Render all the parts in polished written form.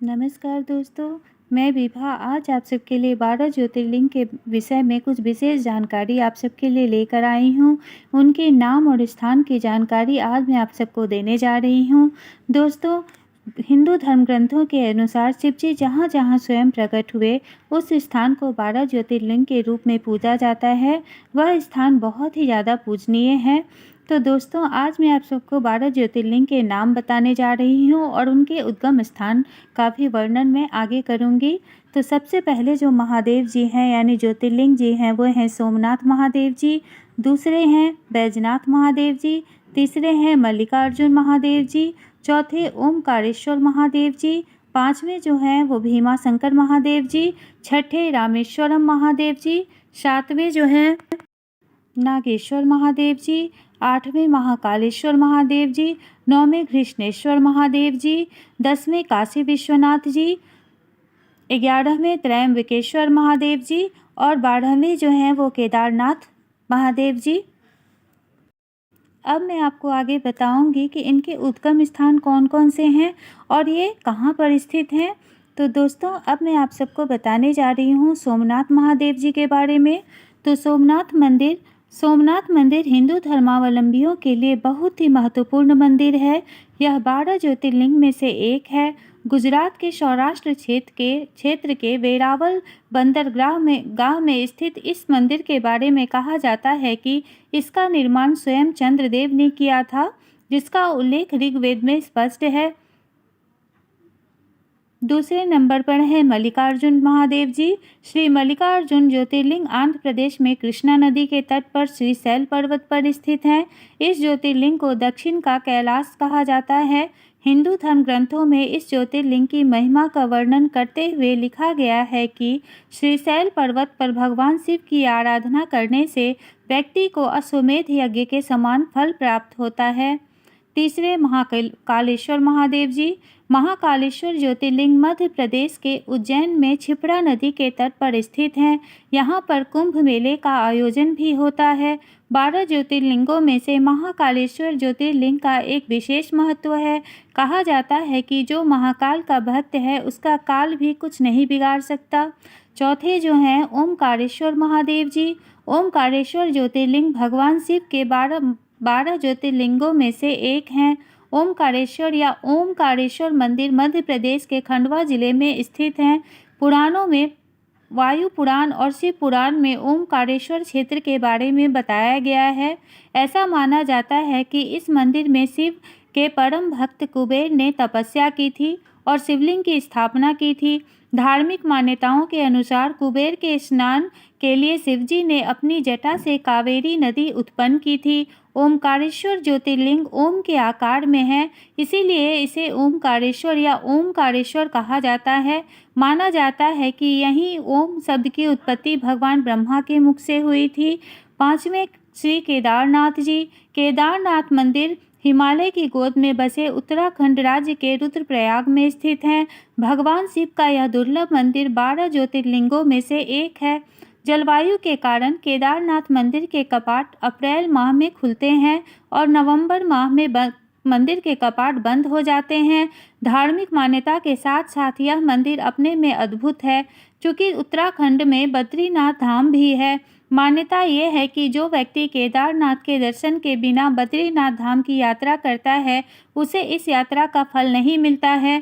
नमस्कार दोस्तों, मैं विभा आज आप सबके लिए 12 ज्योतिर्लिंग के विषय में कुछ विशेष जानकारी आप सबके लिए लेकर आई हूँ। उनके नाम और स्थान की जानकारी आज मैं आप सबको देने जा रही हूँ। दोस्तों, हिंदू धर्म ग्रंथों के अनुसार शिव जी जहाँ जहाँ स्वयं प्रकट हुए उस स्थान को 12 ज्योतिर्लिंग के रूप में पूजा जाता है। वह स्थान बहुत ही ज़्यादा पूजनीय है। तो दोस्तों, आज मैं आप सबको 12 ज्योतिर्लिंग के नाम बताने जा रही हूँ और उनके उद्गम स्थान का भी वर्णन मैं आगे करूँगी। तो सबसे पहले जो महादेव जी हैं यानी ज्योतिर्लिंग जी हैं वो हैं सोमनाथ महादेव जी, दूसरे हैं बैजनाथ महादेव जी, तीसरे हैं मल्लिकार्जुन महादेव जी, चौथे ओमकारेश्वर महादेव जी, पाँचवें जो हैं वो भीमाशंकर महादेव जी, छठे रामेश्वरम महादेव जी, सातवें जो हैं नागेश्वर महादेव जी, आठवें महाकालेश्वर महादेव जी, नौवें घृष्णेश्वर महादेव जी, 10वें काशी विश्वनाथ जी, 11वें त्रयंबकेश्वर महादेव जी और 12वें जो हैं वो केदारनाथ महादेव जी। अब मैं आपको आगे बताऊंगी कि इनके उद्गम स्थान कौन कौन से हैं और ये कहाँ पर स्थित हैं। तो दोस्तों, अब मैं आप सबको बताने जा रही हूँ सोमनाथ महादेव जी के बारे में। तो सोमनाथ मंदिर हिंदू धर्मावलंबियों के लिए बहुत ही महत्वपूर्ण मंदिर है। यह 12 ज्योतिर्लिंग में से एक है। गुजरात के सौराष्ट्र क्षेत्र के वेरावल बंदरगाह गांव में स्थित इस मंदिर के बारे में कहा जाता है कि इसका निर्माण स्वयं चंद्रदेव ने किया था, जिसका उल्लेख ऋग्वेद में स्पष्ट है। दूसरे नंबर पर है मल्लिकार्जुन महादेव जी। श्री मल्लिकार्जुन ज्योतिर्लिंग आंध्र प्रदेश में कृष्णा नदी के तट पर श्रीशैल पर्वत पर स्थित है। इस ज्योतिर्लिंग को दक्षिण का कैलाश कहा जाता है। हिंदू धर्म ग्रंथों में इस ज्योतिर्लिंग की महिमा का वर्णन करते हुए लिखा गया है कि श्रीशैल पर्वत पर भगवान शिव की आराधना करने से व्यक्ति को अश्वमेध यज्ञ के समान फल प्राप्त होता है। तीसरे महाकालेश्वर महादेव जी। महाकालेश्वर ज्योतिर्लिंग मध्य प्रदेश के उज्जैन में क्षिप्रा नदी के तट पर स्थित हैं। यहाँ पर कुंभ मेले का आयोजन भी होता है। 12 ज्योतिर्लिंगों में से महाकालेश्वर ज्योतिर्लिंग का एक विशेष महत्व है। कहा जाता है कि जो महाकाल का भक्त है उसका काल भी कुछ नहीं बिगाड़ सकता। चौथे जो हैं ओमकारेश्वर महादेव जी। ओमकारेश्वर ज्योतिर्लिंग भगवान शिव के 12 ज्योतिर्लिंगों में से एक हैं। ओमकारेश्वर या ओमकारेश्वर मंदिर मध्य प्रदेश के खंडवा जिले में स्थित हैं। पुराणों में वायु पुराण और शिव पुराण में ओमकारेश्वर क्षेत्र के बारे में बताया गया है। ऐसा माना जाता है कि इस मंदिर में शिव के परम भक्त कुबेर ने तपस्या की थी और शिवलिंग की स्थापना की थी। धार्मिक मान्यताओं के अनुसार कुबेर के स्नान के लिए शिवजी ने अपनी जटा से कावेरी नदी उत्पन्न की थी। ओमकारेश्वर ज्योतिर्लिंग ओम के आकार में है, इसीलिए इसे ओमकारेश्वर या ओमकारेश्वर कहा जाता है। माना जाता है कि यही ओम शब्द की उत्पत्ति भगवान ब्रह्मा के मुख से हुई थी। पांचवें श्री केदारनाथ जी। केदारनाथ मंदिर हिमालय की गोद में बसे उत्तराखंड राज्य के रुद्रप्रयाग में स्थित है। भगवान शिव का यह दुर्लभ मंदिर 12 ज्योतिर्लिंगों में से एक है। जलवायु के कारण केदारनाथ मंदिर के कपाट अप्रैल माह में खुलते हैं और नवंबर माह में मंदिर के कपाट बंद हो जाते हैं। धार्मिक मान्यता के साथ साथ यह मंदिर अपने में अद्भुत है, क्योंकि उत्तराखंड में बद्रीनाथ धाम भी है। मान्यता ये है कि जो व्यक्ति केदारनाथ के दर्शन के बिना बद्रीनाथ धाम की यात्रा करता है उसे इस यात्रा का फल नहीं मिलता है।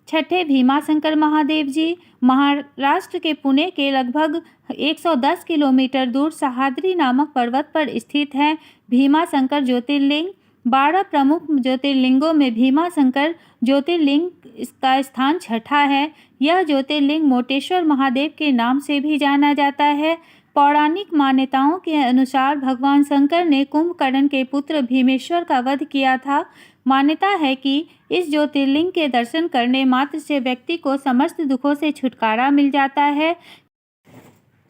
छठे भीमाशंकर महादेव जी। महाराष्ट्र के पुणे के लगभग 110 किलोमीटर दूर सह्याद्री नामक पर्वत पर स्थित है भीमाशंकर ज्योतिर्लिंग। 12 प्रमुख ज्योतिर्लिंगों में भीमाशंकर ज्योतिर्लिंग का स्थान छठा है। यह ज्योतिर्लिंग मोटेश्वर महादेव के नाम से भी जाना जाता है। पौराणिक मान्यताओं के अनुसार भगवान शंकर ने कुंभकर्ण के पुत्र भीमेश्वर का वध किया था। मान्यता है कि इस ज्योतिर्लिंग के दर्शन करने मात्र से व्यक्ति को समस्त दुखों से छुटकारा मिल जाता है।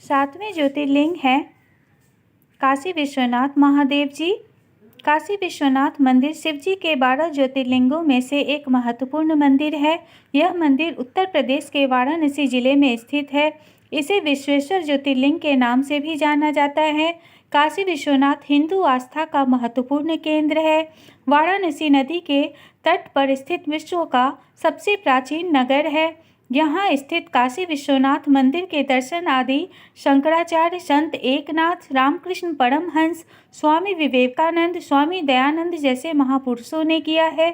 सातवें ज्योतिर्लिंग है काशी विश्वनाथ महादेव जी। काशी विश्वनाथ मंदिर शिवजी के 12 ज्योतिर्लिंगों में से एक महत्वपूर्ण मंदिर है। यह मंदिर उत्तर प्रदेश के वाराणसी जिले में स्थित है। इसे विश्वेश्वर ज्योतिर्लिंग के नाम से भी जाना जाता है। काशी विश्वनाथ हिंदू आस्था का महत्वपूर्ण केंद्र है। वाराणसी नदी के तट पर स्थित विश्व का सबसे प्राचीन नगर है। यहाँ स्थित काशी विश्वनाथ मंदिर के दर्शन आदि शंकराचार्य, संत एकनाथ, रामकृष्ण परमहंस, स्वामी विवेकानंद, स्वामी दयानंद जैसे महापुरुषों ने किया है।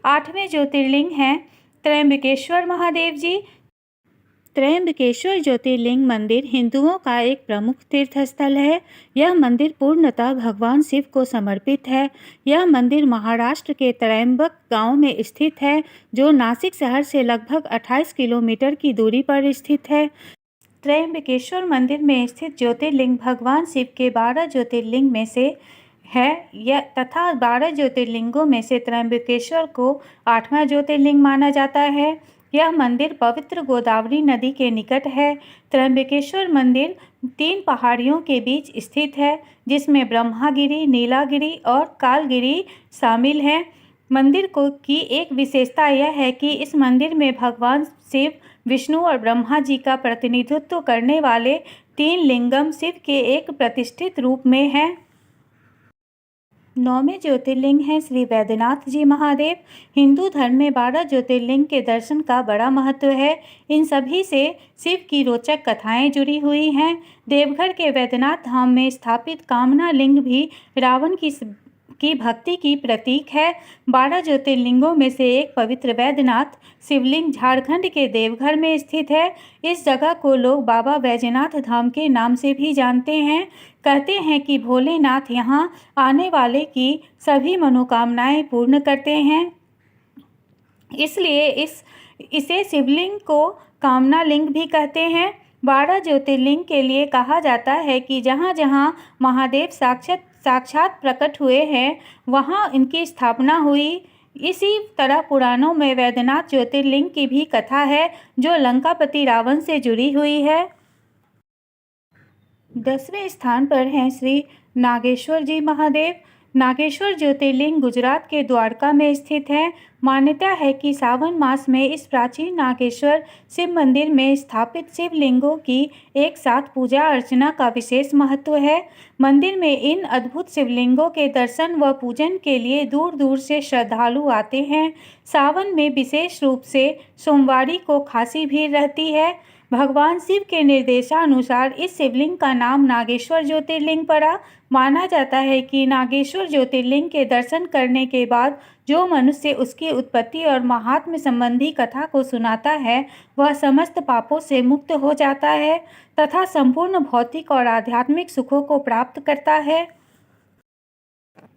8वें ज्योतिर्लिंग हैं त्र्यंबकेश्वर महादेव जी। त्र्यंबकेश्वर ज्योतिर्लिंग मंदिर हिंदुओं का एक प्रमुख तीर्थ स्थल है। यह मंदिर पूर्णतः भगवान शिव को समर्पित है। यह मंदिर महाराष्ट्र के त्र्यंबक गांव में स्थित है, जो नासिक शहर से लगभग 28 किलोमीटर की दूरी पर स्थित है। त्र्यंबकेश्वर मंदिर में स्थित ज्योतिर्लिंग भगवान शिव के 12 ज्योतिर्लिंग में से है तथा 12 ज्योतिर्लिंगों में से त्र्यंबकेश्वर को 8वां ज्योतिर्लिंग माना जाता है। यह मंदिर पवित्र गोदावरी नदी के निकट है। त्र्यंबकेश्वर मंदिर 3 पहाड़ियों के बीच स्थित है, जिसमें ब्रह्मागिरी, नीलागिरी और कालगिरी शामिल हैं। मंदिर की एक विशेषता यह है कि इस मंदिर में भगवान शिव, विष्णु और ब्रह्मा जी का प्रतिनिधित्व करने वाले 3 लिंगम शिव के एक प्रतिष्ठित रूप में हैं। 9वें ज्योतिर्लिंग हैं श्री वैद्यनाथ जी महादेव। हिंदू धर्म में 12 ज्योतिर्लिंग के दर्शन का बड़ा महत्व है। इन सभी से शिव की रोचक कथाएं जुड़ी हुई हैं। देवघर के वैद्यनाथ धाम में स्थापित कामना लिंग भी रावण की भक्ति की प्रतीक है। 12 ज्योतिर्लिंगों में से एक पवित्र वैद्यनाथ शिवलिंग झारखंड के देवघर में स्थित है। इस जगह को लोग बाबा बैजनाथ धाम के नाम से भी जानते हैं। कहते हैं कि भोलेनाथ यहाँ आने वाले की सभी मनोकामनाएं पूर्ण करते हैं, इसलिए इसे शिवलिंग को कामना लिंग भी कहते हैं। 12 ज्योतिर्लिंग के लिए कहा जाता है कि जहाँ जहाँ महादेव साक्षात प्रकट हुए हैं, वहाँ इनकी स्थापना हुई। इसी तरह पुराणों में वैद्यनाथ ज्योतिर्लिंग की भी कथा है, जो लंकापति रावण से जुड़ी हुई है। 10वें स्थान पर हैं श्री नागेश्वर जी महादेव। नागेश्वर ज्योतिर्लिंग गुजरात के द्वारका में स्थित है। मान्यता है कि सावन मास में इस प्राचीन नागेश्वर शिव मंदिर में स्थापित शिवलिंगों की एक साथ पूजा अर्चना का विशेष महत्व है। मंदिर में इन अद्भुत शिवलिंगों के दर्शन व पूजन के लिए दूर दूर से श्रद्धालु आते हैं। सावन में विशेष रूप से सोमवारी को खासी भीड़ रहती है। भगवान शिव के निर्देशानुसार इस शिवलिंग का नाम नागेश्वर ज्योतिर्लिंग पड़ा। माना जाता है कि नागेश्वर ज्योतिर्लिंग के दर्शन करने के बाद जो मनुष्य उसकी उत्पत्ति और महात्म्य संबंधी कथा को सुनाता है, वह समस्त पापों से मुक्त हो जाता है तथा संपूर्ण भौतिक और आध्यात्मिक सुखों को प्राप्त करता है।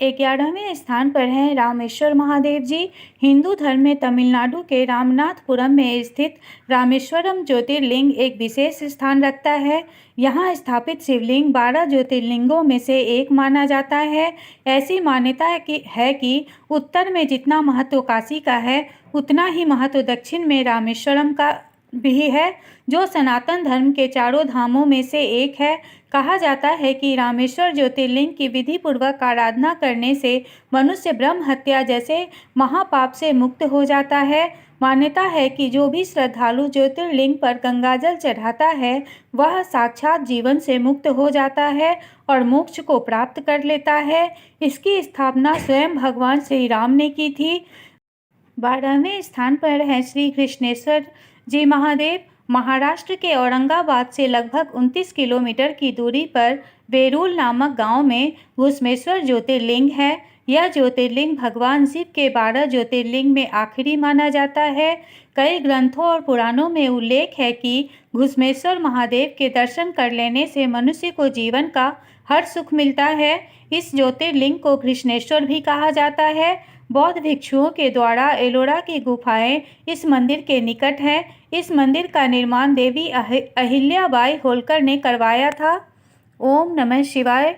11वें स्थान पर हैं रामेश्वर महादेव जी। हिंदू धर्म में तमिलनाडु के रामनाथपुरम में स्थित रामेश्वरम ज्योतिर्लिंग एक विशेष स्थान रखता है। यहाँ स्थापित शिवलिंग 12 ज्योतिर्लिंगों में से एक माना जाता है। ऐसी मान्यता है कि उत्तर में जितना महत्व काशी का है, उतना ही महत्व दक्षिण में रामेश्वरम का भी है, जो सनातन धर्म के चारों धामों में से एक है। कहा जाता है कि रामेश्वर ज्योतिर्लिंग की विधि पूर्वक आराधना करने से मनुष्य ब्रह्म हत्या जैसे महापाप से मुक्त हो जाता है। मान्यता है कि जो भी श्रद्धालु ज्योतिर्लिंग पर गंगाजल चढ़ाता है, वह साक्षात जीवन से मुक्त हो जाता है और मोक्ष को प्राप्त कर लेता है। इसकी स्थापना स्वयं भगवान श्री राम ने की थी। 12वें स्थान पर है श्री कृष्णेश्वर जी महादेव। महाराष्ट्र के औरंगाबाद से लगभग 29 किलोमीटर की दूरी पर बेरूल नामक गांव में घुस्मेश्वर ज्योतिर्लिंग है। यह ज्योतिर्लिंग भगवान शिव के 12 ज्योतिर्लिंग में आखिरी माना जाता है। कई ग्रंथों और पुराणों में उल्लेख है कि घुस्मेश्वर महादेव के दर्शन कर लेने से मनुष्य को जीवन का हर सुख मिलता है। इस ज्योतिर्लिंग को कृष्णेश्वर भी कहा जाता है। बौद्ध भिक्षुओं के द्वारा एलोरा की गुफाएं इस मंदिर के निकट हैं। इस मंदिर का निर्माण देवी अहिल्याबाई होलकर ने करवाया था। ओम नमः शिवाय।